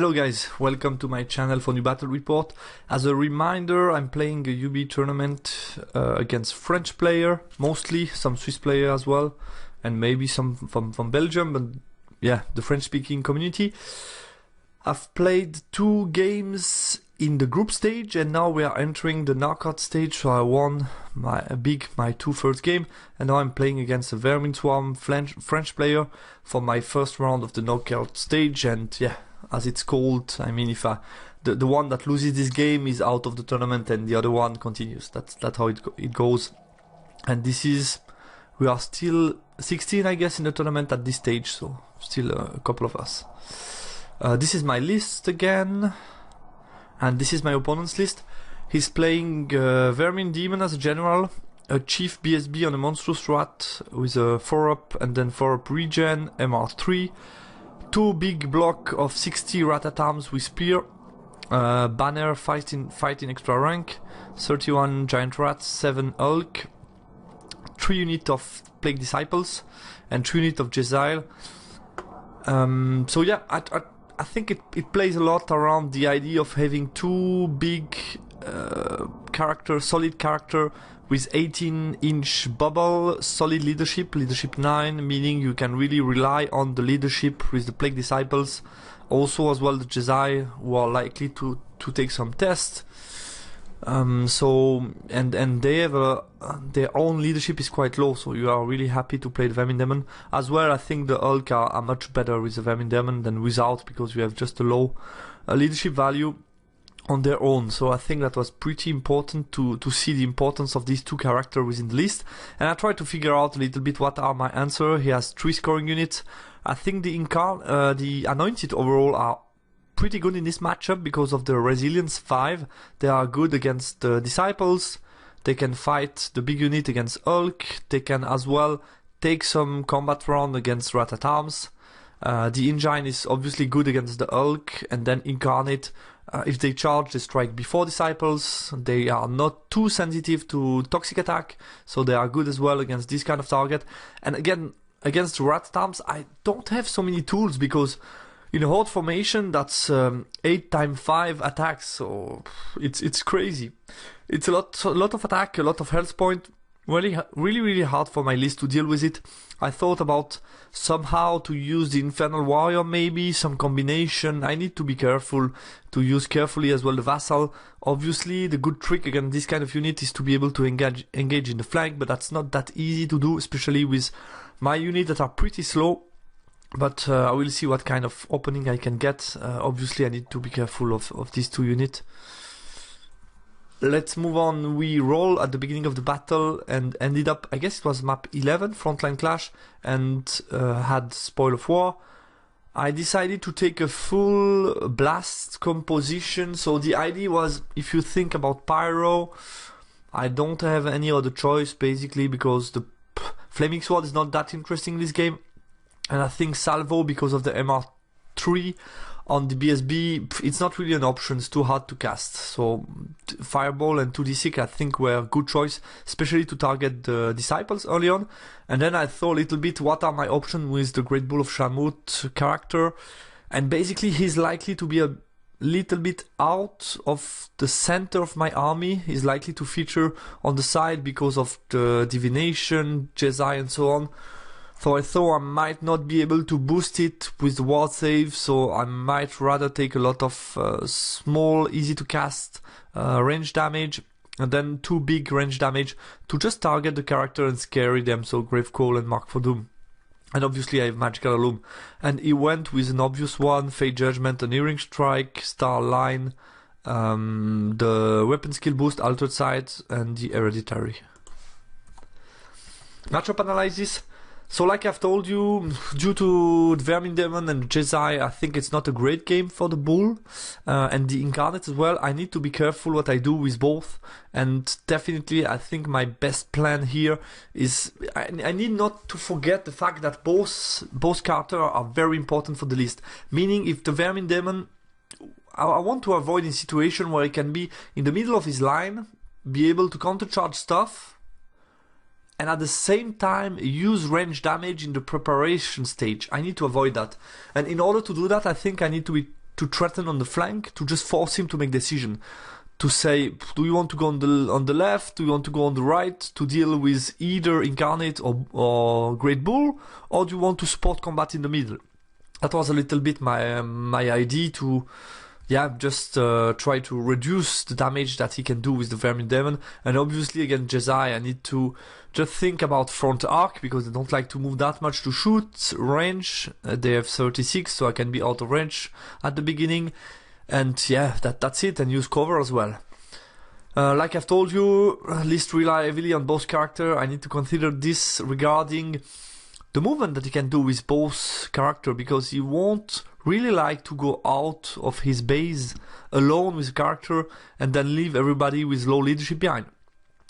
Hello guys, welcome to my channel for new battle report. As a reminder, I'm playing a UB tournament against French player, mostly some Swiss player as well, and maybe some from Belgium, but yeah, the French speaking community. I've played 2 games in the group stage and now we are entering the knockout stage, so I won my 2 first game and now I'm playing against a Vermin Swarm French player for my first round of the knockout stage. And yeah, as it's called, I mean, if the one that loses this game is out of the tournament and the other one continues. That's how it goes. And we are still 16, I guess, in the tournament at this stage, so still a couple of us. This is my list again, and this is my opponent's list. He's playing Vermin Demon as a general, a Chief BSB on a Monstrous Rat with a 4-up and then 4-up regen, MR3, 2 big block of 60 Rat-at-Arms with Spear, Banner fighting extra rank, 31 Giant Rats, 7 Hulk, 3 units of Plague Disciples, and 3 units of Jezile. So yeah, I think it plays a lot around the idea of having 2 big solid character with 18-inch bubble, solid leadership 9, meaning you can really rely on the leadership with the Plague Disciples. Also as well the Jezile, who are likely to take some tests. So they have their own leadership is quite low, so you are really happy to play the Vermin Demon. As well, I think the Hulk are much better with the Vermin Demon than without, because you have just a low leadership value on their own. So I think that was pretty important to see the importance of these 2 characters within the list. And I tried to figure out a little bit what are my answers. He has 3 scoring units. I think the Anointed overall are pretty good in this matchup because of the Resilience 5. They are good against the Disciples. They can fight the big unit against Hulk. They can as well take some combat round against Rat-at-Arms. The Engine is obviously good against the Hulk, and then Incarnate, if they charge, they strike before Disciples. They are not too sensitive to toxic attack, so they are good as well against this kind of target. And again, against Rat-at-Arms, I don't have so many tools, because in a Horde formation, that's 8 times 5 attacks, so it's crazy. It's a lot of attack, a lot of health point. Really hard for my list to deal with it. I thought about somehow to use the Infernal Warrior, maybe some combination. I need to be careful to use carefully as well the Vassal. Obviously, the good trick against this kind of unit is to be able to engage in the flank, but that's not that easy to do, especially with my unit that are pretty slow. But I will see what kind of opening I can get. Obviously, I need to be careful of these 2 units. Let's move on. We roll at the beginning of the battle and ended up, I guess it was map 11, Frontline Clash, and had Spoil of War. I decided to take a full blast composition. So the idea was, if you think about Pyro, I don't have any other choice basically, because the Flaming Sword is not that interesting in this game. And I think Salvo, because of the MR3 on the BSB, it's not really an option, it's too hard to cast. So Fireball and 2d6 I think were a good choice, especially to target the Disciples early on. And then I thought a little bit, what are my options with the Great Bull of Shamut character? And basically he's likely to be a little bit out of the center of my army. He's likely to feature on the side because of the Divination, Jezile and so on. So I thought I might not be able to boost it with the ward save, so I might rather take a lot of small, easy to cast range damage, and then 2 big range damage to just target the character and scary them, so Gravecall and Mark for Doom. And obviously I have Magical Loom. And he went with an obvious one, Fate Judgment, an Earring Strike, Star Line, the Weapon Skill Boost, Altered Sight, and the Hereditary. Matchup analysis. So like I've told you, due to the Vermin Demon and Jezile, I think it's not a great game for the Bull. And the Incarnate as well, I need to be careful what I do with both. And definitely I think my best plan here is, I need not to forget the fact that both characters are very important for the list. Meaning if the Vermin Demon, I want to avoid a situation where he can be in the middle of his line, be able to countercharge stuff, and at the same time use range damage in the preparation stage. I need to avoid that. And in order to do that, I think I need to be to threaten on the flank, to just force him to make decision. To say, do you want to go on the left? Do you want to go on the right to deal with either Incarnate or Great Bull, or do you want to support combat in the middle? That was a little bit my idea to, just try to reduce the damage that he can do with the Vermin Demon. And obviously against Jesai, I need to just think about front arc, because they don't like to move that much to shoot. Range, they have 36, so I can be out of range at the beginning. And that's it, and use cover as well. Like I've told you, list rely heavily on both character. I need to consider this regarding the movement that he can do with both character, because he won't really like to go out of his base alone with character and then leave everybody with low leadership behind.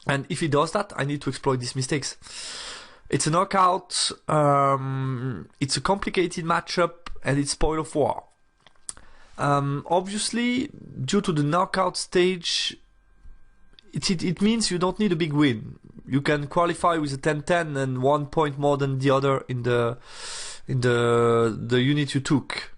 And if he does that, I need to exploit these mistakes. It's a knockout, it's a complicated matchup, and it's spoil of war. Obviously, due to the knockout stage, it means you don't need a big win. You can qualify with a 10-10 and 1 point more than the other in the unit you took.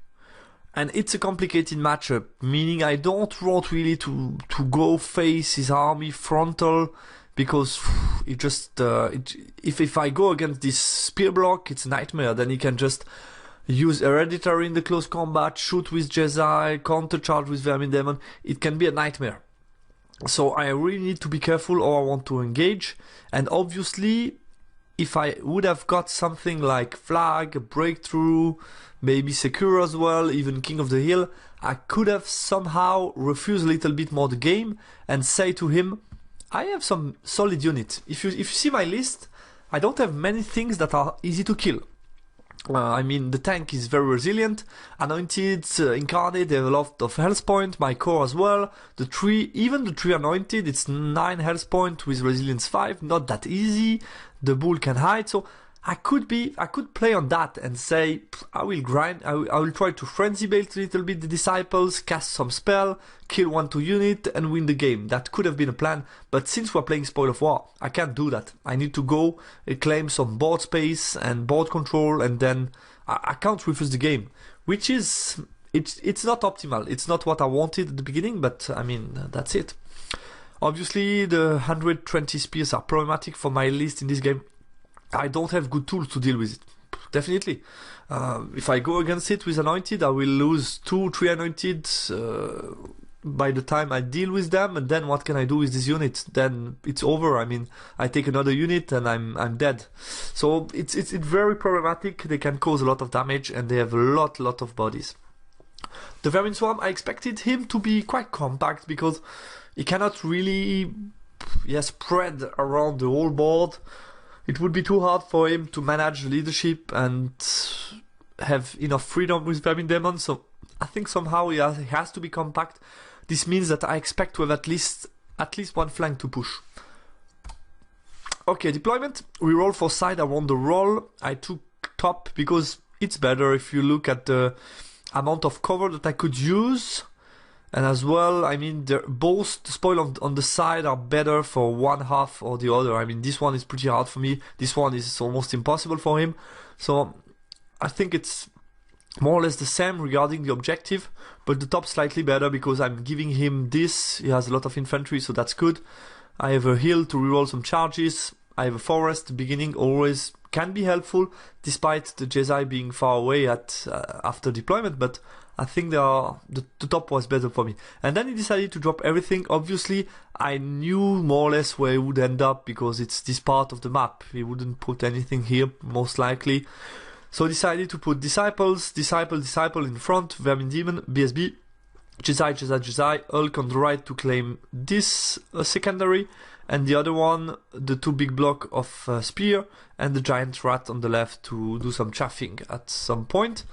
And it's a complicated matchup, meaning I don't want really to go face his army frontal, because it just if I go against this spear block, it's a nightmare. Then he can just use Hereditary in the close combat, shoot with Jesai, countercharge with Vermin Demon. It can be a nightmare. So I really need to be careful or I want to engage. And obviously, if I would have got something like Flag, Breakthrough, maybe Secure as well, even King of the Hill, I could have somehow refused a little bit more the game and say to him, I have some solid unit. If you see my list, I don't have many things that are easy to kill. I mean, the tank is very resilient. Anointed, Incarnate, they have a lot of health point. My core as well. Even the 3 Anointed, it's 9 health point with resilience 5. Not that easy. The bull can hide. So I could play on that and say, I will grind. I will try to frenzy bait a little bit the disciples, cast some spell, kill 1-2 unit, and win the game. That could have been a plan. But since we're playing Spoil of War, I can't do that. I need to go claim some board space and board control, and then I can't refuse the game. Which is, it's not optimal. It's not what I wanted at the beginning, but I mean, that's it. Obviously, the 120 spears are problematic for my list in this game. I don't have good tools to deal with it. Definitely. If I go against it with Anointed, I will lose 2-3 Anointed by the time I deal with them, and then what can I do with this unit? Then it's over. I mean, I take another unit and I'm dead. So it's very problematic. They can cause a lot of damage and they have a lot of bodies. The Vermin Swarm, I expected him to be quite compact because he cannot really spread around the whole board. It would be too hard for him to manage leadership and have enough freedom with Vermin Demon, so I think somehow he has to be compact. This means that I expect to have at least one flank to push. Okay, deployment. We roll for side. I want the roll. I took top because it's better if you look at the amount of cover that I could use. And as well, I mean, both the spoil on the side are better for one half or the other. I mean, this one is pretty hard for me. This one is almost impossible for him. So I think it's more or less the same regarding the objective, but the top slightly better because I'm giving him this. He has a lot of infantry, so that's good. I have a hill to reroll some charges. I have a forest. The beginning always can be helpful, despite the Jesai being far away after deployment, but I think the top was better for me. And then he decided to drop everything. Obviously, I knew more or less where he would end up because it's this part of the map. He wouldn't put anything here, most likely. So I decided to put Disciples, Disciple in front, Vermin Demon, BSB, Jesai, Hulk on the right to claim this secondary, and the other one, the 2 big block of Spear, and the Giant Rat on the left to do some chaffing at some point.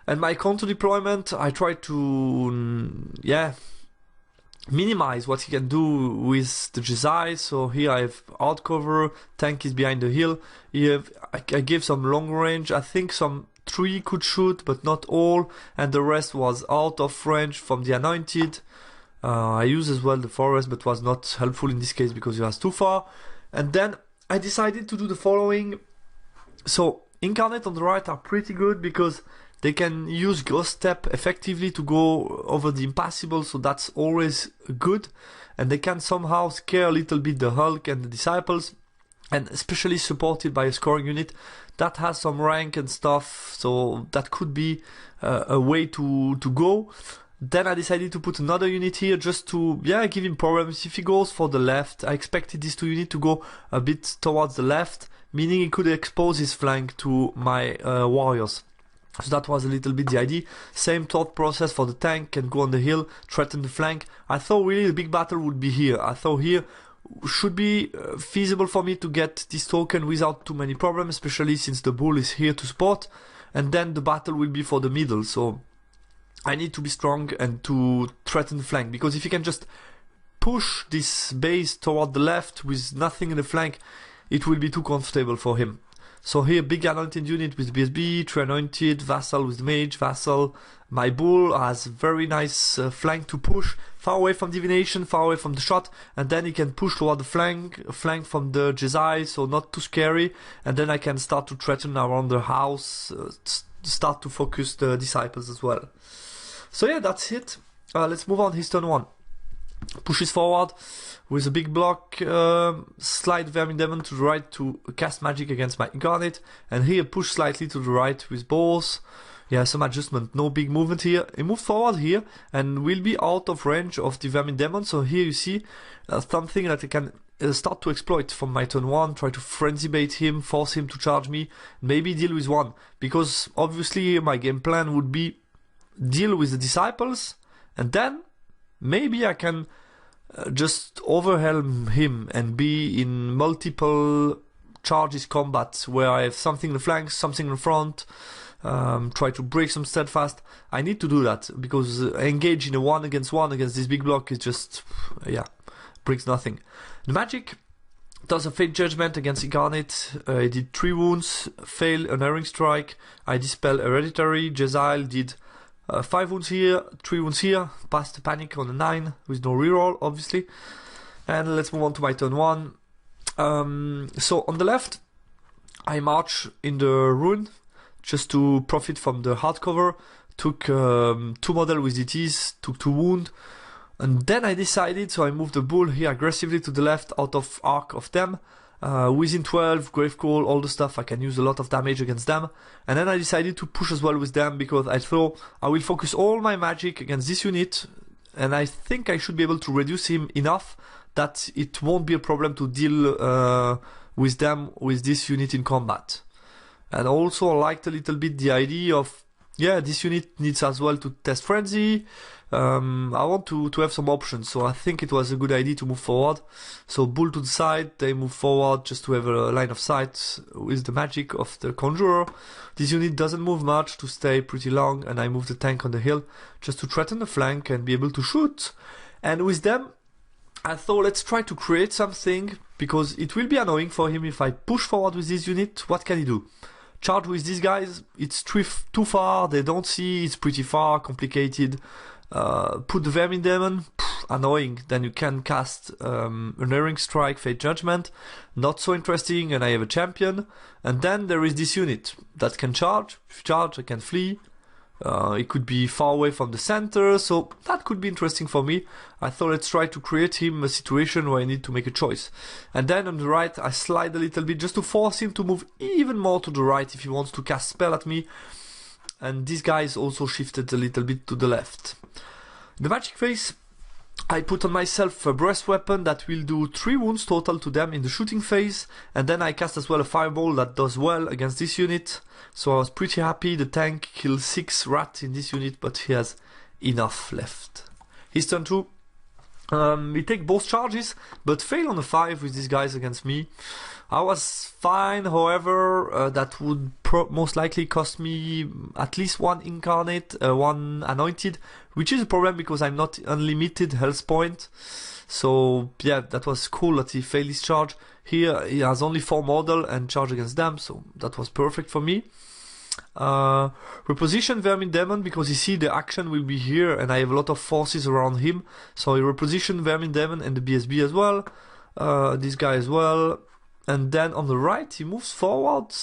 And my counter deployment, I try to, minimize what he can do with the Jesai. So here I have hard cover, tank is behind the hill. I gave some long range. I think some 3 could shoot, but not all. And the rest was out of range from the Anointed. I used as well the forest, but was not helpful in this case because it was too far. And then I decided to do the following. So Incarnate on the right are pretty good because They can use Ghost Step effectively to go over the impassable, so that's always good. And they can somehow scare a little bit the Hulk and the Disciples, and especially supported by a scoring unit that has some rank and stuff, so that could be a way to go. Then I decided to put another unit here just to, give him problems. If he goes for the left, I expected these two units to go a bit towards the left, meaning he could expose his flank to my warriors. So that was a little bit the idea. Same thought process for the tank, can go on the hill, threaten the flank. I thought really the big battle would be here. I thought here should be feasible for me to get this token without too many problems, especially since the bull is here to support. And then the battle will be for the middle, so I need to be strong and to threaten the flank, because if you can just push this base toward the left with nothing in the flank, it will be too comfortable for him. So here, big anointed unit with BSB, 3 anointed, vassal with the mage, vassal. My bull has very nice flank to push, far away from divination, far away from the shot, and then he can push toward the flank from the Jedi, so not too scary, and then I can start to threaten around the house, start to focus the Disciples as well. So yeah, that's it. Let's move on. His turn 1. Pushes forward with a big block, slide Vermin Demon to the right to cast magic against my Incarnate, and here push slightly to the right with bows. Yeah, some adjustment, no big movement here. He moved forward here and will be out of range of the Vermin Demon, so here you see something that I can start to exploit from my turn 1, try to frenzy bait him, force him to charge me, maybe deal with 1, because obviously my game plan would be deal with the Disciples, and then maybe I can just overwhelm him and be in multiple charges combat, where I have something in the flanks, something in the front, try to break some steadfast. I need to do that, because engage in a 1 against 1 against this big block is just, brings nothing. The magic does a Fate Judgment against Incarnate. I did 3 wounds, fail an Erring Strike. I dispel Hereditary. Jezile did 5 wounds here, 3 wounds here, passed the panic on a 9 with no reroll, obviously. And let's move on to my turn 1. So on the left, I march in the ruin just to profit from the hardcover. Took 2 model with DTs, took 2 wound. And then I decided, so I moved the bull here aggressively to the left out of arc of them. Within 12, Gravecall, all the stuff, I can use a lot of damage against them. And then I decided to push as well with them, because I thought I will focus all my magic against this unit, and I think I should be able to reduce him enough that it won't be a problem to deal with them with this unit in combat. And also I liked a little bit the idea of, this unit needs as well to test Frenzy. I want to have some options, so I think it was a good idea to move forward. So bull to the side, they move forward just to have a line of sight with the magic of the Conjurer. This unit doesn't move much to stay pretty long, and I move the tank on the hill just to threaten the flank and be able to shoot. And with them, I thought let's try to create something, because it will be annoying for him if I push forward with this unit. What can he do? Charge with these guys, it's too far, they don't see, it's pretty far, complicated. Put the Vermin Demon, annoying. Then you can cast an Erring Strike, Fate Judgment, not so interesting, and I have a champion. And then there is this unit that can charge. If you charge, I can flee. It could be far away from the center, so that could be interesting for me. I thought let's try to create him a situation where I need to make a choice. And then on the right, I slide a little bit just to force him to move even more to the right if he wants to cast spell at me. And this guy is also shifted a little bit to the left. The magic phase, I put on myself a breast weapon that will do 3 wounds total to them in the shooting phase, and then I cast as well a fireball that does well against this unit. So I was pretty happy. The tank killed 6 rats in this unit, but he has enough left. His turn 2. He take both charges, but fail on a 5 with these guys against me. I was fine, however, that would most likely cost me at least 1 Incarnate, 1 Anointed, which is a problem because I'm not unlimited health point. So yeah, that was cool that he failed his charge. Here he has only 4 model and charge against them, so that was perfect for me. Reposition Vermin Demon, because you see the action will be here and I have a lot of forces around him. So I reposition Vermin Demon and the BSB as well. This guy as well. And then on the right, he moves forward,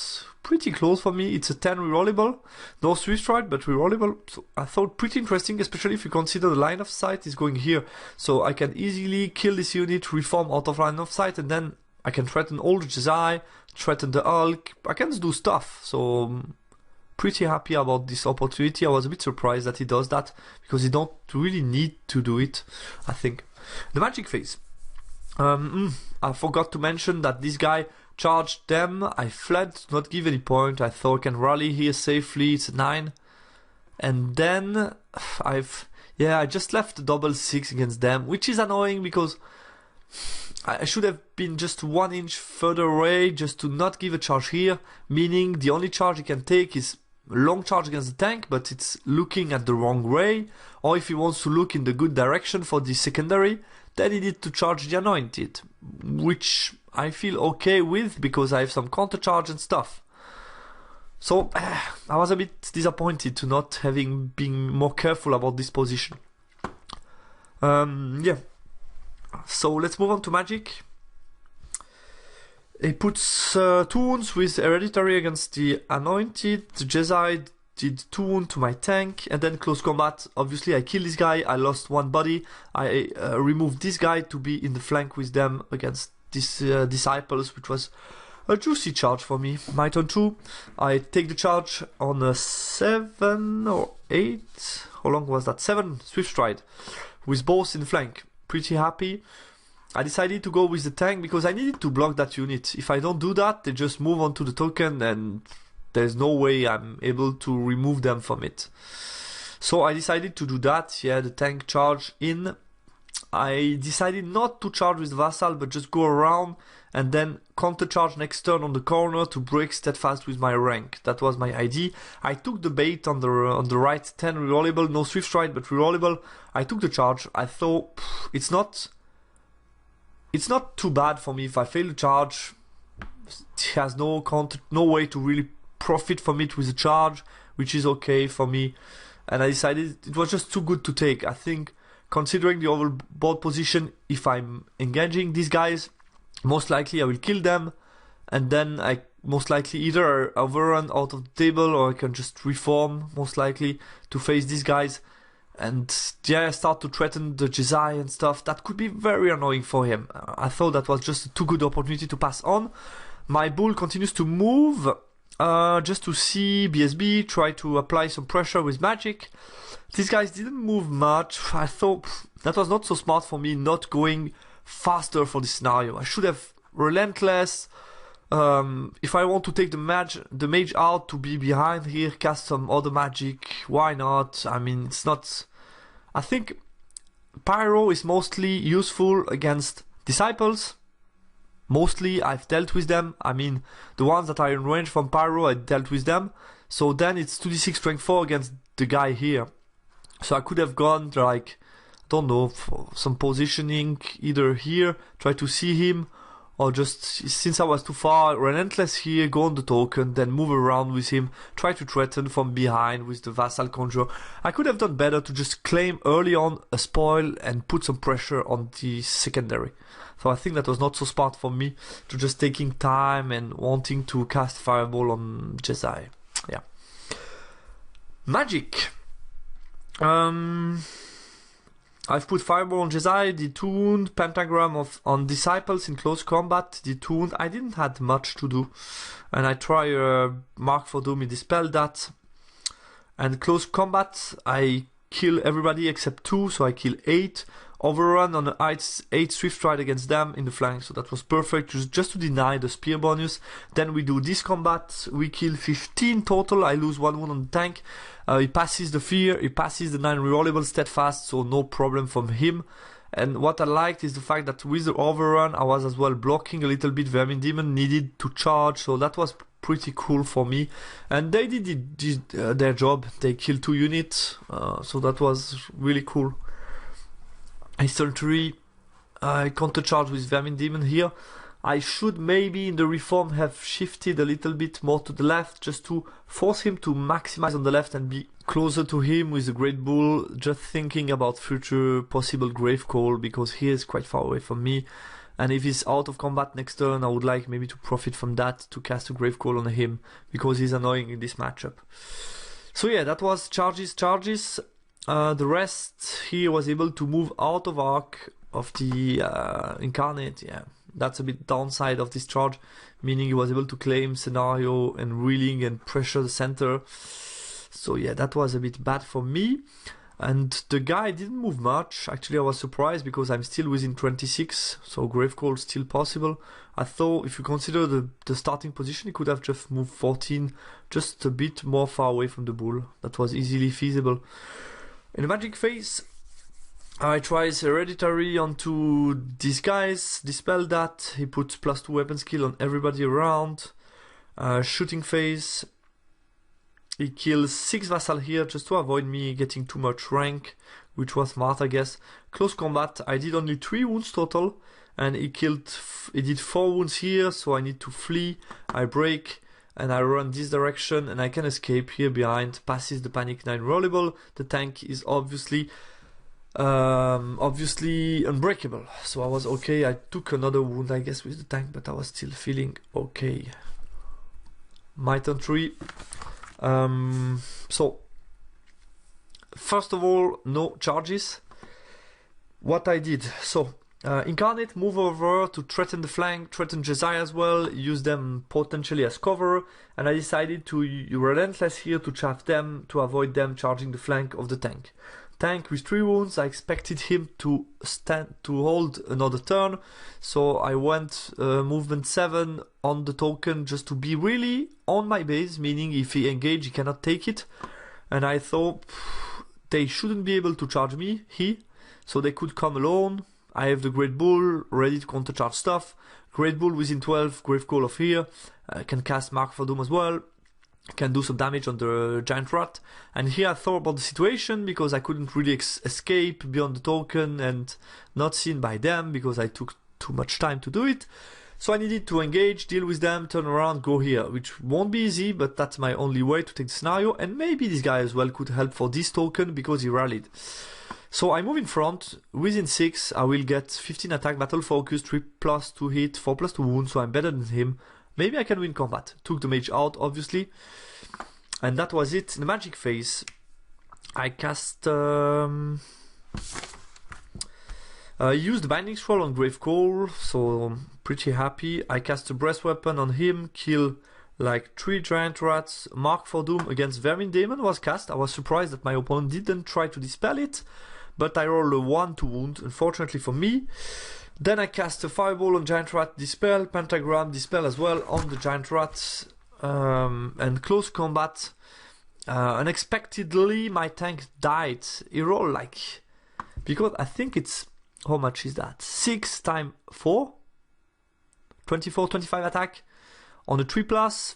pretty close for me. It's a 10 rerollable, no Swift Stride, but rerollable. So I thought pretty interesting, especially if you consider the line of sight is going here. So I can easily kill this unit, reform out of line of sight, and then I can threaten all the Jedi, threaten the Hulk. I can do stuff. So pretty happy about this opportunity. I was a bit surprised that he does that, because he don't really need to do it, I think. The magic phase. I forgot to mention that this guy charged them. I fled to not give any point. I thought I can rally here safely. It's a 9. And then I just left the double 6 against them, which is annoying because I should have been just 1 inch further away just to not give a charge here, meaning the only charge he can take is long charge against the tank, but it's looking at the wrong way. Or if he wants to look in the good direction for the secondary, then he needs to charge the Anointed, which I feel okay with because I have some counter charge and stuff. So I was a bit disappointed to not having been more careful about this position. Yeah. So let's move on to magic. He puts 2 wounds with hereditary against the Anointed. The Jedi did 2 wounds to my tank, and then close combat. Obviously, I killed this guy. I lost 1 body. I removed this guy to be in the flank with them against these disciples, which was a juicy charge for me. My turn 2. I take the charge on a 7 or 8. How long was that? 7 Swift Stride with both in the flank. Pretty happy. I decided to go with the tank because I needed to block that unit. If I don't do that, they just move on to the token and there's no way I'm able to remove them from it. So I decided to do that. Yeah, the tank charge in. I decided not to charge with Vassal, but just go around and then counter charge next turn on the corner to break steadfast with my rank. That was my idea. I took the bait on the right, 10 rerollable, no Swift Stride, but rerollable. I took the charge. I thought it's not too bad for me if I fail the charge. He has no way to really profit from it with the charge, which is okay for me. And I decided it was just too good to take. I think considering the overboard position, if I'm engaging these guys, most likely I will kill them, and then I most likely either overrun out of the table or I can just reform most likely to face these guys. And yeah, start to threaten the Jedi and stuff. That could be very annoying for him. I thought that was just a too good opportunity to pass on. My bull continues to move. Just to see BSB, try to apply some pressure with magic. These guys didn't move much. I thought that was not so smart for me, not going faster for this scenario. I should have relentless. If I want to take the mage out to be behind here, cast some other magic, why not? I mean, it's not. I think Pyro is mostly useful against disciples. Mostly I've dealt with them. I mean, the ones that are in range from Pyro, I dealt with them. So then it's 2d6 strength 4 against the guy here. So I could have gone like, I don't know, for some positioning either here, try to see him, or just, since I was too far, relentless here, go on the token, then move around with him, try to threaten from behind with the Vassal Conjure. I could have done better to just claim early on a spoil and put some pressure on the secondary. So I think that was not so smart for me, to just taking time and wanting to cast Fireball on Jedi. Yeah. Magic. I've put Fireball on Jedi, the 2 wound, Pentagram on Disciples in close combat, the 2 wound. I didn't have much to do, and I try Mark for Doom, he dispelled that. And close combat, I kill everybody except 2, so I kill 8. Overrun on the 8 Swift Stride against them in the flank, so that was perfect, just to deny the spear bonus. Then we do this combat, we kill 15 total, I lose 1 wound on the tank. He passes the fear, he passes the 9 rerollable steadfast, so no problem from him. And what I liked is the fact that with the overrun, I was as well blocking a little bit. Vermin Demon needed to charge, so that was pretty cool for me. And they did their job, they killed 2 units, so that was really cool. Turn I counter charge with Vermin Demon here. I should maybe in the reform have shifted a little bit more to the left, just to force him to maximize on the left and be closer to him with the Great Bull, just thinking about future possible grave call, because he is quite far away from me. And if he's out of combat next turn, I would like maybe to profit from that to cast a Grave Call on him, because he's annoying in this matchup. So yeah, that was charges. The rest, he was able to move out of arc of the Incarnate. Yeah, that's a bit downside of this charge, meaning he was able to claim scenario and reeling and pressure the center. So yeah, that was a bit bad for me. And the guy didn't move much. Actually, I was surprised because I'm still within 26, so Grave Call still possible. I thought if you consider the starting position, he could have just moved 14, just a bit more far away from the bull. That was easily feasible. In the magic phase, I tried Hereditary onto these guys, dispel that. He put +2 weapon skill on everybody around. Shooting phase, he kills 6 vassal here just to avoid me getting too much rank, which was smart, I guess. Close combat, I did only 3 wounds total, and he did 4 wounds here, so I need to flee. I break, and I run this direction, and I can escape here behind. Passes the panic 9 rollable. The tank is obviously unbreakable, so I was okay. I took another wound, I guess, with the tank, but I was still feeling okay. My turn 3. So first of all, no charges. What I did, so Incarnate move over to threaten the flank, threaten Jesiah as well, use them potentially as cover, and I decided to relentless here to chaff them to avoid them charging the flank of the tank. Tank with 3 wounds, I expected him to hold another turn, so I went movement 7 on the token just to be really on my base, meaning if he engage he cannot take it, and I thought they shouldn't be able to charge me, so they could come alone. I have the Great Bull ready to countercharge stuff. Great Bull within 12, Grave Call of here, I can cast Mark for Doom as well. Can do some damage on the Giant Rat. And here I thought about the situation because I couldn't really escape beyond the token and not seen by them because I took too much time to do it. So I needed to engage, deal with them, turn around, go here, which won't be easy, but that's my only way to take the scenario. And maybe this guy as well could help for this token because he rallied. So I move in front. Within 6, I will get 15 attack, battle focus, 3+2 hit, 4+2 wound, so I'm better than him. Maybe I can win combat. Took the mage out, obviously. And that was it. In the magic phase, I cast... used the Binding Scroll on Grave Call, so I'm pretty happy. I cast a Breast Weapon on him, kill like 3 Giant Rats. Mark for Doom against Vermin Demon was cast. I was surprised that my opponent didn't try to dispel it, but I rolled a 1 to wound, unfortunately for me. Then I cast a Fireball on Giant Rat, dispel, Pentagram, dispel as well on the Giant Rat, and close combat. Unexpectedly, my tank died. He rolled like, because I think it's, how much is that? 6 times 4? 24, 25 attack. On a 3+,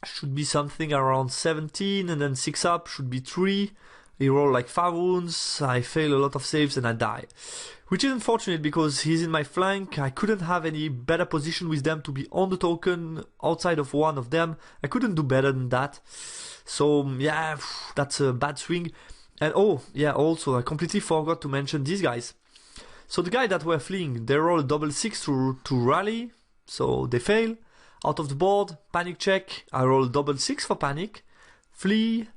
should be something around 17, and then 6 up should be 3. He rolled like 5 wounds, I fail a lot of saves and I die. Which is unfortunate because he's in my flank. I couldn't have any better position with them to be on the token outside of one of them. I couldn't do better than that. So yeah, that's a bad swing. And oh yeah, also I completely forgot to mention these guys. So the guy that were fleeing, they roll a double 6 to rally, so they fail. Out of the board, panic check, I roll double 6 for panic. Flee,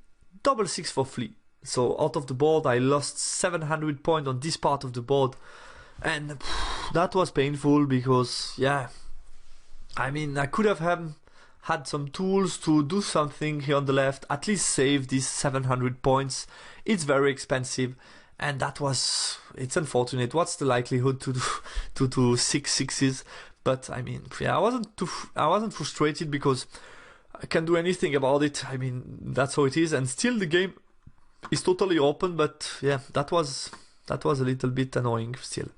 double 6 for flee. So out of the board, I lost 700 points on this part of the board. And that was painful because, yeah, I mean, I could have had some tools to do something here on the left, at least save these 700 points. It's very expensive. And that was, it's unfortunate. What's the likelihood to do 6 sixes? But I mean, yeah, I wasn't frustrated because I can't do anything about it. I mean, that's how it is. And still the game is totally open, but yeah, that was a little bit annoying still.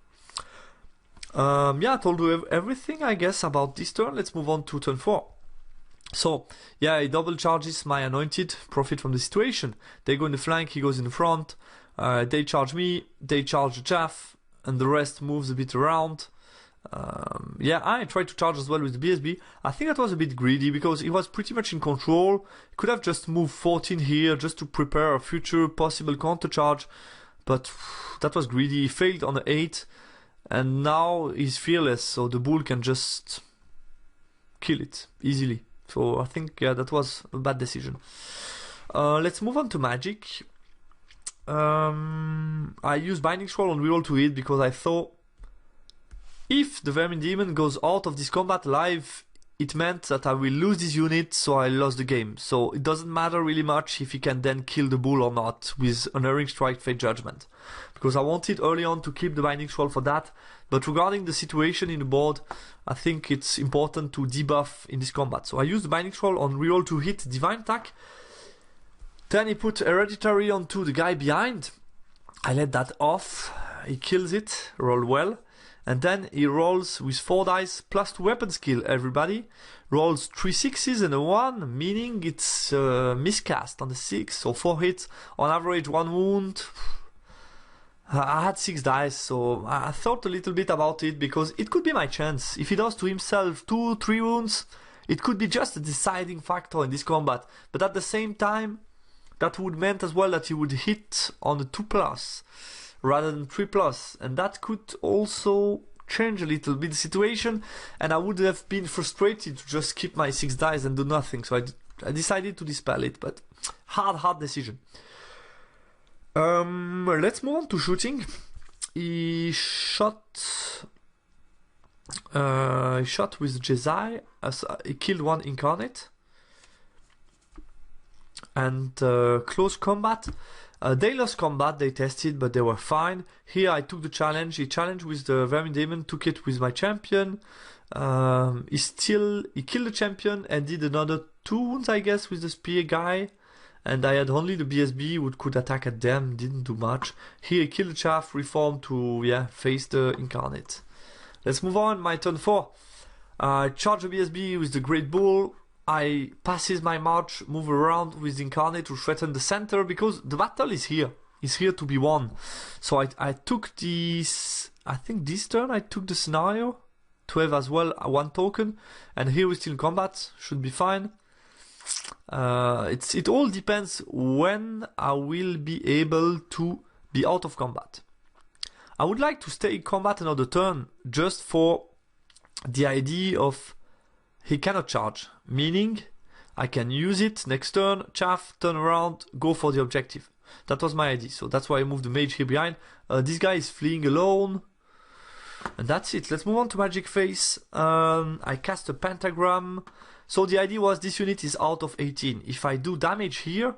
Yeah, I told you everything, I guess, about this turn. Let's move on to turn 4. So, yeah, he double charges my anointed, profit from the situation. They go in the flank, he goes in the front. They charge me, they charge the chaff, and the rest moves a bit around. Yeah, I tried to charge as well with the BSB. I think that was a bit greedy because he was pretty much in control. He could have just moved 14 here just to prepare a future possible counter charge, but that was greedy. He failed on the 8. and now he's fearless, so the bull can just kill it easily. So I think, yeah, that was a bad decision. Let's move on to magic. I used Binding Scroll on reroll to hit because I thought if the Vermin Demon goes out of this combat alive, it meant that I will lose this unit, so I lost the game. So it doesn't matter really much if he can then kill the bull or not with Unerring Strike, Fate Judgment. Because I wanted early on to keep the Binding Scroll for that. But regarding the situation in the board, I think it's important to debuff in this combat. So I used the Binding Scroll on reroll to hit Divine Attack. Then he put Hereditary onto the guy behind. I let that off. He kills it, roll well. And then he rolls with 4 dice plus 2 weapon skill, everybody. Rolls 3 6s and a 1, meaning it's miscast on the 6. So 4 hits, on average 1 wound. I had 6 dice, so I thought a little bit about it because it could be my chance. If he does to himself 2-3 wounds, it could be just a deciding factor in this combat. But at the same time, that would mean as well that he would hit on the 2+ rather than 3+, and that could also change a little bit the situation, and I would have been frustrated to just keep my 6 dice and do nothing. So I decided to dispel it, but hard decision. Let's move on to shooting. He shot with Jezai, he killed 1 incarnate. And close combat. They lost combat, they tested, but they were fine. Here I took the challenge. He challenged with the Vermin Demon, took it with my champion. He killed the champion and did another 2 wounds, I guess, with the spear guy. And I had only the BSB who could attack at them, didn't do much. Here he killed the chaff, reformed to face the incarnate. Let's move on, my turn 4. I charge the BSB with the Great Bull. I passes my march, move around with the incarnate to threaten the center because the battle is here. It's here to be won. So I took this, I think this turn I took the scenario to have as well 1 token. And here we're still in combat, should be fine. It all depends when I will be able to be out of combat. I would like to stay in combat another turn just for the idea of he cannot charge, meaning I can use it next turn, chaff, turn around, go for the objective. That was my idea, so that's why I moved the mage here behind. This guy is fleeing alone, and that's it. Let's move on to magic phase. I cast a pentagram. So the idea was this unit is out of 18. If I do damage here,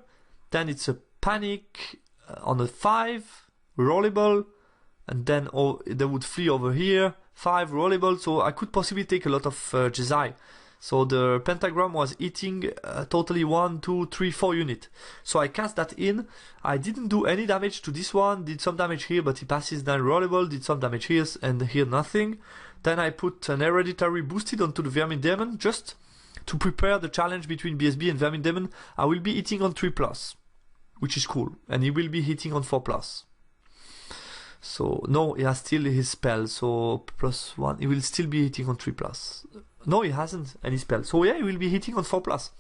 then it's a panic on a 5, rollable, and then they would flee over here. 5 rollable, so I could possibly take a lot of Jezai. So the pentagram was eating totally 1, 2, 3, 4 unit. So I cast that in. I didn't do any damage to this one, did some damage here, but he passes down rollable, did some damage here, and here nothing. Then I put an hereditary boosted onto the Vermin Demon, just to prepare the challenge between BSB and Vermin Demon. I will be hitting on 3+, which is cool, and he will be hitting on 4+. So, no, he has still his spell, so +1, he will still be hitting on 3+. No, he hasn't any spell. So yeah, he will be hitting on 4+.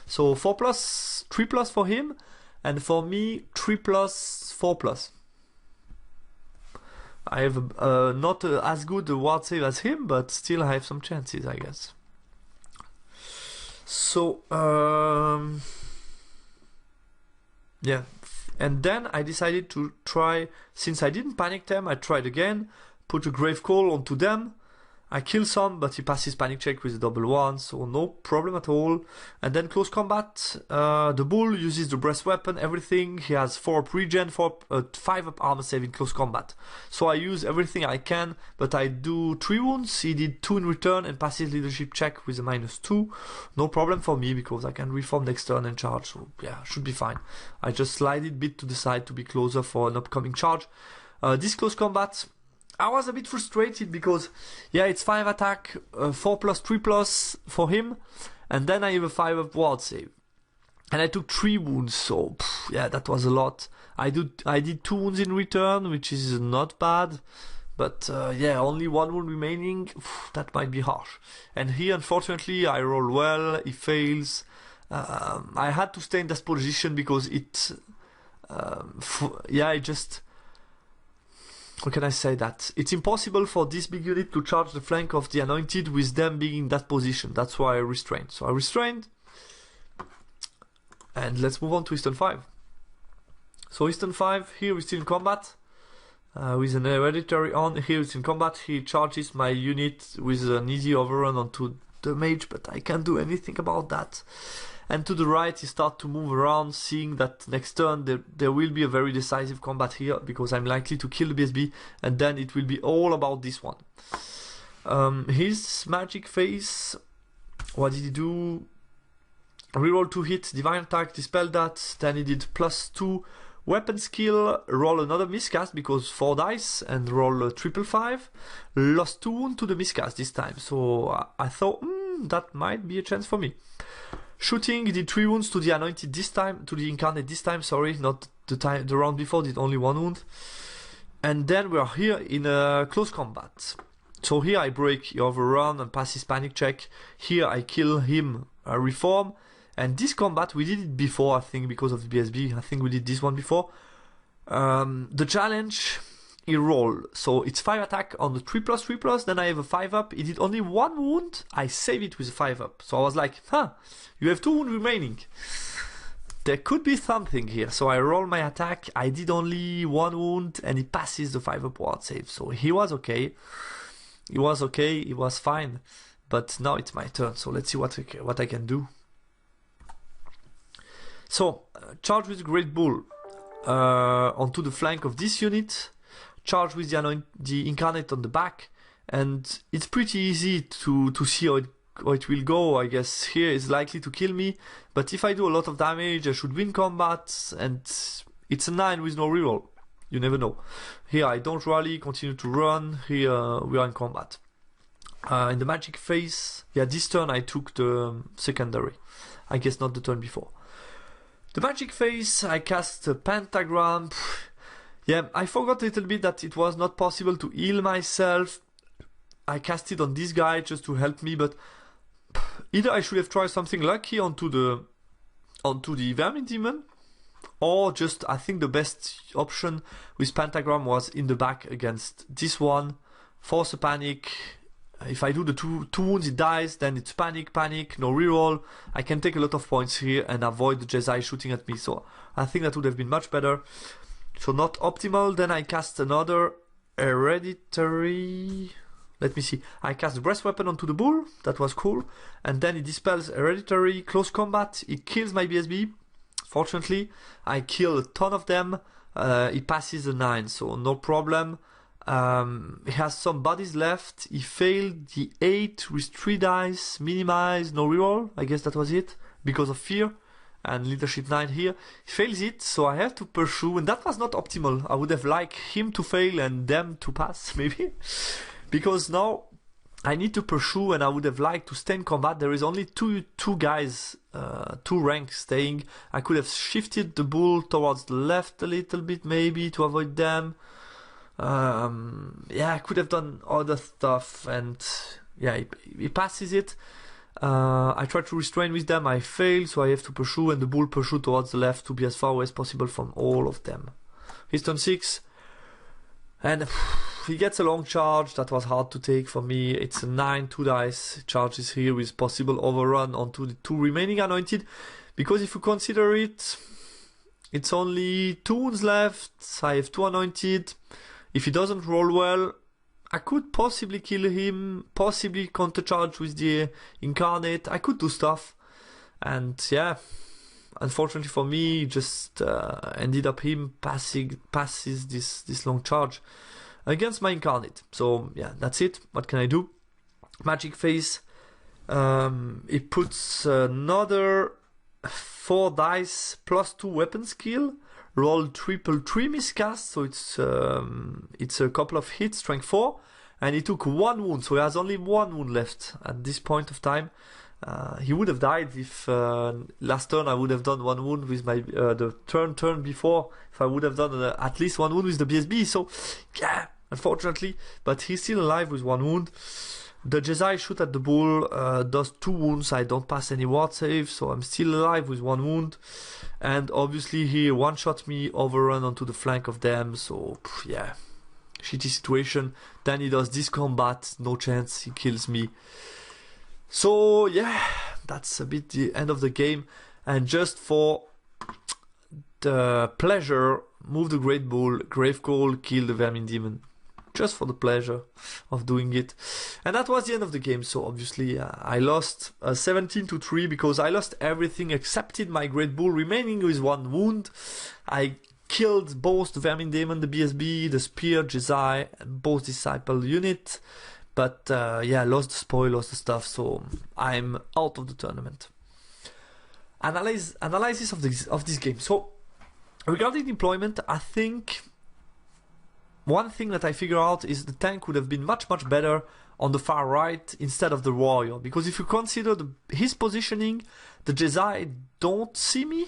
So 4+, 3+ for him, and for me, 3+, 4+. I have not as good a ward save as him, but still I have some chances, I guess. So, yeah. And then I decided to try, since I didn't panic them, I tried again, put a Grave Call onto them. I kill some, but he passes panic check with a +1, so no problem at all. And then close combat, the bull uses the breast weapon, everything. He has 4 up regen, 5 up armor save in close combat. So I use everything I can, but I do 3 wounds. He did 2 in return and passes leadership check with a -2. No problem for me because I can reform next turn and charge. So yeah, should be fine. I just slide it a bit to the side to be closer for an upcoming charge. This close combat, I was a bit frustrated because, yeah, it's 5 attack, 4+, 3+ for him, and then I have a 5 up ward save. And I took 3 wounds, so, yeah, that was a lot. I did 2 wounds in return, which is not bad, but, yeah, only 1 wound remaining, that might be harsh. And here, unfortunately, I roll well, he fails. I had to stay in that position because it, yeah, it just... how can I say that? It's impossible for this big unit to charge the flank of the Anointed with them being in that position. That's why I restrained. So I restrained. And let's move on to Eastern 5. So Eastern 5, here we're still in combat. With an hereditary on, here it's in combat. He charges my unit with an easy overrun onto the mage, but I can't do anything about that. And to the right, he starts to move around, seeing that next turn there will be a very decisive combat here, because I'm likely to kill the BSB, and then it will be all about this one. His magic phase, what did he do? Reroll 2 hits, divine attack, dispel that, then he did +2 weapon skill, roll another miscast because 4 dice, and roll a 555. Lost 2 wounds to the miscast this time, so I thought that might be a chance for me. Shooting, he did 3 wounds to the Anointed this time, to the Incarnate this time, sorry, not the round before, did only 1 wound. And then we are here in a close combat. So here I break, he overrun and pass his panic check. Here I kill him, reform. And this combat, we did it before, I think, because of the BSB. I think we did this one before. The challenge, he rolled. So it's 5 attack on the 3+3+, then I have a 5 up. He did only 1 wound. I save it with a 5 up. So I was like, you have 2 wounds remaining. There could be something here. So I roll my attack. I did only 1 wound, and he passes the 5 up ward save. So he was okay. He was fine. But now it's my turn. So let's see what I can do. So, charge with Great Bull onto the flank of this unit, charge with the Incarnate on the back, and it's pretty easy to see how it will go. I guess here is likely to kill me, but if I do a lot of damage, I should win combat, and it's a 9 with no reroll. You never know. Here I don't rally, continue to run, here we are in combat. In the magic phase, yeah, this turn I took the secondary. I guess not the turn before. The magic phase, I cast a pentagram. Yeah, I forgot a little bit that it was not possible to heal myself. I cast it on this guy just to help me, but either I should have tried something lucky onto the Vermin Demon, or just, I think the best option with pentagram was in the back against this one. Force a panic. If I do the two wounds, it dies, then it's panic, no reroll. I can take a lot of points here and avoid the Jedi shooting at me, so I think that would have been much better. So not optimal. Then I cast another hereditary. Let me see. I cast the breast weapon onto the bull. That was cool. And then it dispels hereditary, close combat. It kills my BSB. Fortunately, I kill a ton of them. It passes a 9, so no problem. He has some bodies left. He failed the 8 with 3 dice, minimize, no reroll. I guess that was it, because of fear. And leadership 9 here. He fails it, so I have to pursue, and that was not optimal. I would have liked him to fail and them to pass, maybe. Because now I need to pursue, and I would have liked to stay in combat. There is only two guys, 2 ranks staying. I could have shifted the bull towards the left a little bit, maybe, to avoid them. Yeah, I could have done other stuff, and yeah, he passes it. I try to restrain with them, I fail, so I have to pursue, and the bull pursue towards the left to be as far away as possible from all of them. He's turn 6, and he gets a long charge. That was hard to take for me. It's a 9, 2 dice, charges here with possible overrun onto the 2 remaining Anointed, because if you consider it, it's only 2 wounds left. I have 2 Anointed. If he doesn't roll well, I could possibly kill him, possibly countercharge with the Incarnate. I could do stuff. And yeah, unfortunately for me, just ended up him passes this long charge against my Incarnate. So yeah, that's it. What can I do? Magic phase. It puts another 4 dice plus 2 weapon skill. Roll 3 miscast, so it's a couple of hits, strength 4, and he took 1 wound, so he has only 1 wound left at this point of time. He would have died if last turn I would have done 1 wound with my the turn before, if I would have done at least 1 wound with the BSB. So yeah, unfortunately, but he's still alive with 1 wound. The Jedi shoot at the bull, does 2 wounds. I don't pass any ward save, so I'm still alive with 1 wound. And obviously he one-shot me, overrun onto the flank of them, so yeah. shitty situation. Then he does this combat, no chance, he kills me. So yeah, that's a bit the end of the game. And just for the pleasure, move the Great Bull, Gravecoal, kill the Vermin Demon. Just for the pleasure of doing it. And that was the end of the game. So obviously I lost 17-3 because I lost everything excepted my Great Bull, remaining with 1 wound. I killed both the Vermin Demon, the BSB, the Spear, Jezai, and both Disciple unit. But yeah, lost the spoil, lost the stuff, so I'm out of the tournament. Analysis of this game. So regarding deployment, I think one thing that I figure out is the tank would have been much better on the far right instead of the warrior, because if you consider his positioning, the Jezai don't see me.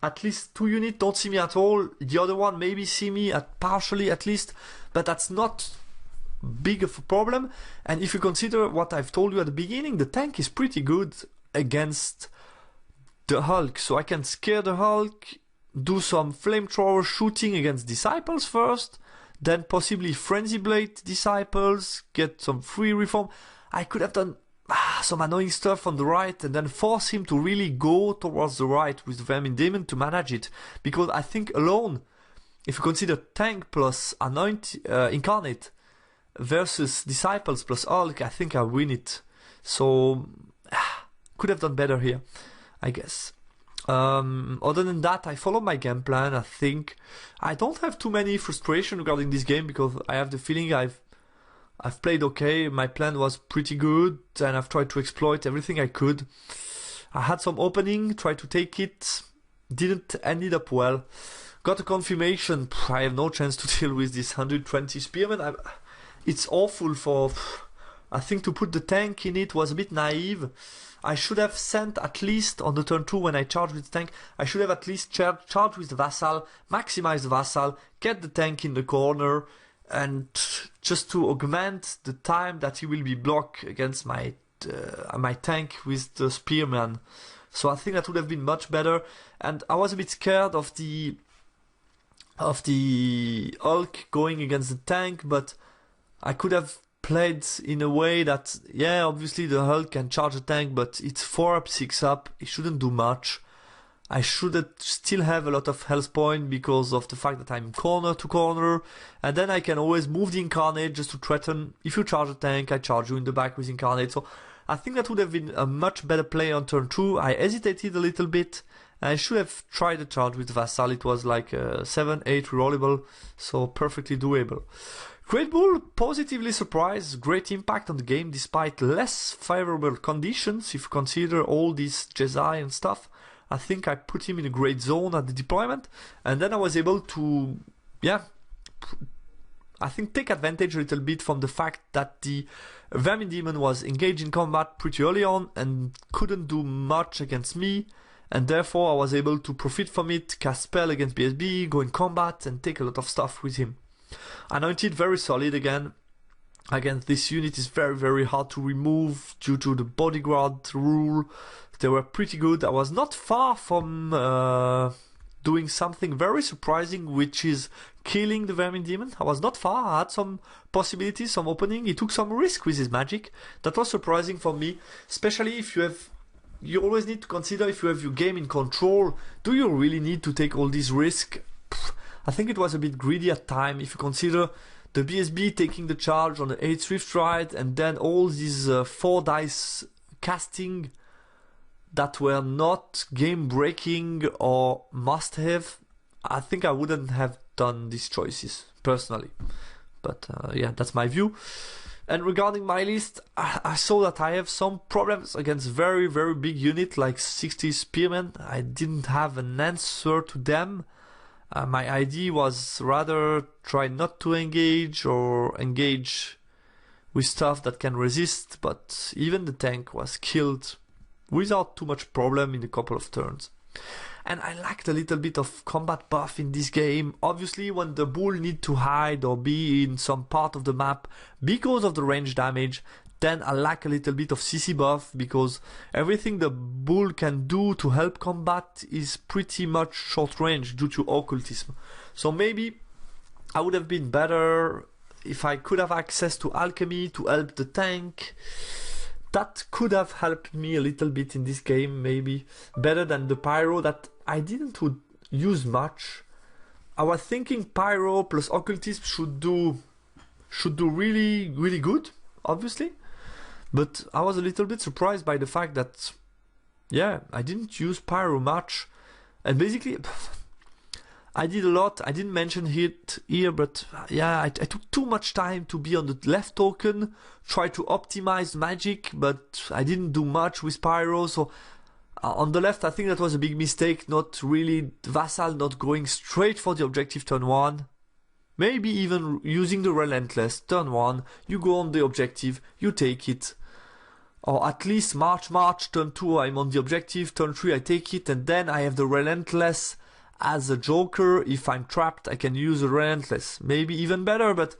At least 2 units don't see me at all. The other one maybe see me partially at least, but that's not big of a problem. And if you consider what I've told you at the beginning, the tank is pretty good against the Hulk. So I can scare the Hulk, do some flamethrower shooting against Disciples first, then possibly Frenzy Blade Disciples, get some free reform. I could have done some annoying stuff on the right and then force him to really go towards the right with the Vermin Demon to manage it. Because I think alone, if you consider tank plus Incarnate versus Disciples plus Hulk, I think I win it. So could have done better here, I guess. Other than that, I follow my game plan. I think I don't have too many frustration regarding this game because I have the feeling I've played okay. My plan was pretty good and I've tried to exploit everything I could. I had some opening, tried to take it, didn't end up well. Got a confirmation, I have no chance to deal with this 120 Spearmen. It's awful for... I think to put the tank in it was a bit naive. I should have sent at least on the turn 2 when I charged with the tank, I should have at least charged with the Vassal, maximize the Vassal, get the tank in the corner, and just to augment the time that he will be blocked against my tank with the Spearman. So I think that would have been much better. And I was a bit scared of the Hulk going against the tank, but I could have played in a way that, yeah, obviously the Hulk can charge a tank, but it's 4 up, 6 up, it shouldn't do much. I should still have a lot of health point because of the fact that I'm corner to corner, and then I can always move the Incarnate just to threaten. If you charge a tank, I charge you in the back with Incarnate. So I think that would have been a much better play on turn 2. I hesitated a little bit. I should have tried the charge with Vassal. It was like 7-8 rerollable, so perfectly doable. Great Bull, positively surprised, great impact on the game despite less favorable conditions. If you consider all these Jezai and stuff, I think I put him in a great zone at the deployment, and then I was able to, yeah, I think take advantage a little bit from the fact that the Vermin Demon was engaged in combat pretty early on and couldn't do much against me, and therefore I was able to profit from it, cast spell against BSB, go in combat and take a lot of stuff with him. Anointed, very solid again. Against this unit is very hard to remove due to the bodyguard rule. They were pretty good. I was not far from doing something very surprising, which is killing the Vermin Demon. I was not far. I had some possibilities, some opening. He took some risk with his magic. That was surprising for me, especially if you have... You always need to consider if you have your game in control. Do you really need to take all these risks? I think it was a bit greedy at time. If you consider the BSB taking the charge on the 8 Swift Ride and then all these 4 dice casting that were not game breaking or must have, I think I wouldn't have done these choices personally. But yeah, that's my view. And regarding my list, I saw that I have some problems against very big unit like 60 Spearmen. I didn't have an answer to them. My idea was rather try not to engage or engage with stuff that can resist, but even the tank was killed without too much problem in a couple of turns. And I lacked a little bit of combat buff in this game. Obviously, when the bull need to hide or be in some part of the map because of the range damage, then I lack a little bit of CC buff because everything the bull can do to help combat is pretty much short range due to occultism. So maybe I would have been better if I could have access to alchemy to help the tank. That could have helped me a little bit in this game, maybe better than the pyro that I didn't use much. I was thinking pyro plus occultism should do really, really good, obviously. But I was a little bit surprised by the fact that, yeah, I didn't use pyro much. And basically, I did a lot. I didn't mention it here, but yeah, I took too much time to be on the left token, try to optimize magic, but I didn't do much with pyro. So on the left, I think that was a big mistake, not really vassal, not going straight for the objective turn 1. Maybe even using the relentless turn 1, you go on the objective, you take it. Or at least march, turn 2 I'm on the objective, turn 3 I take it, and then I have the relentless as a joker. If I'm trapped, I can use a relentless. Maybe even better, but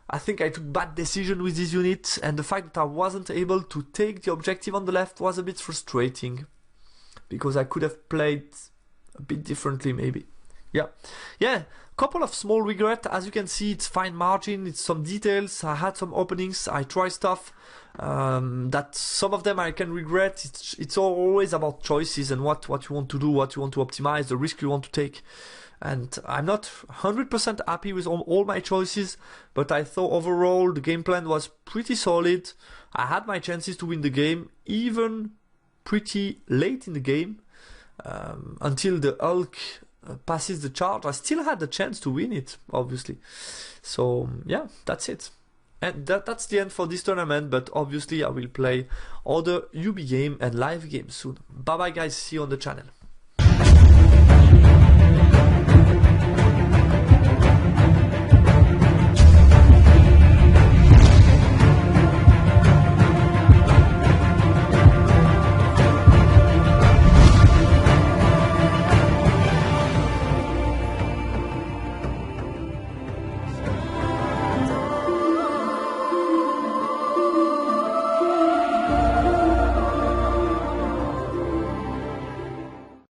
I think I took bad decision with this unit, and the fact that I wasn't able to take the objective on the left was a bit frustrating. Because I could have played a bit differently, maybe. Yeah, couple of small regret. As you can see, it's fine margin, it's some details. I had some openings, I try stuff that some of them I can regret. It's always about choices and what you want to do, what you want to optimize, the risk you want to take. And I'm not 100% happy with all my choices, but I thought overall the game plan was pretty solid. I had my chances to win the game, even pretty late in the game, until the Hulk passes the charge. I still had the chance to win it, obviously. So yeah, that's it. And that's the end for this tournament, but obviously I will play other UB game and live games soon. Bye bye guys, see you on the channel.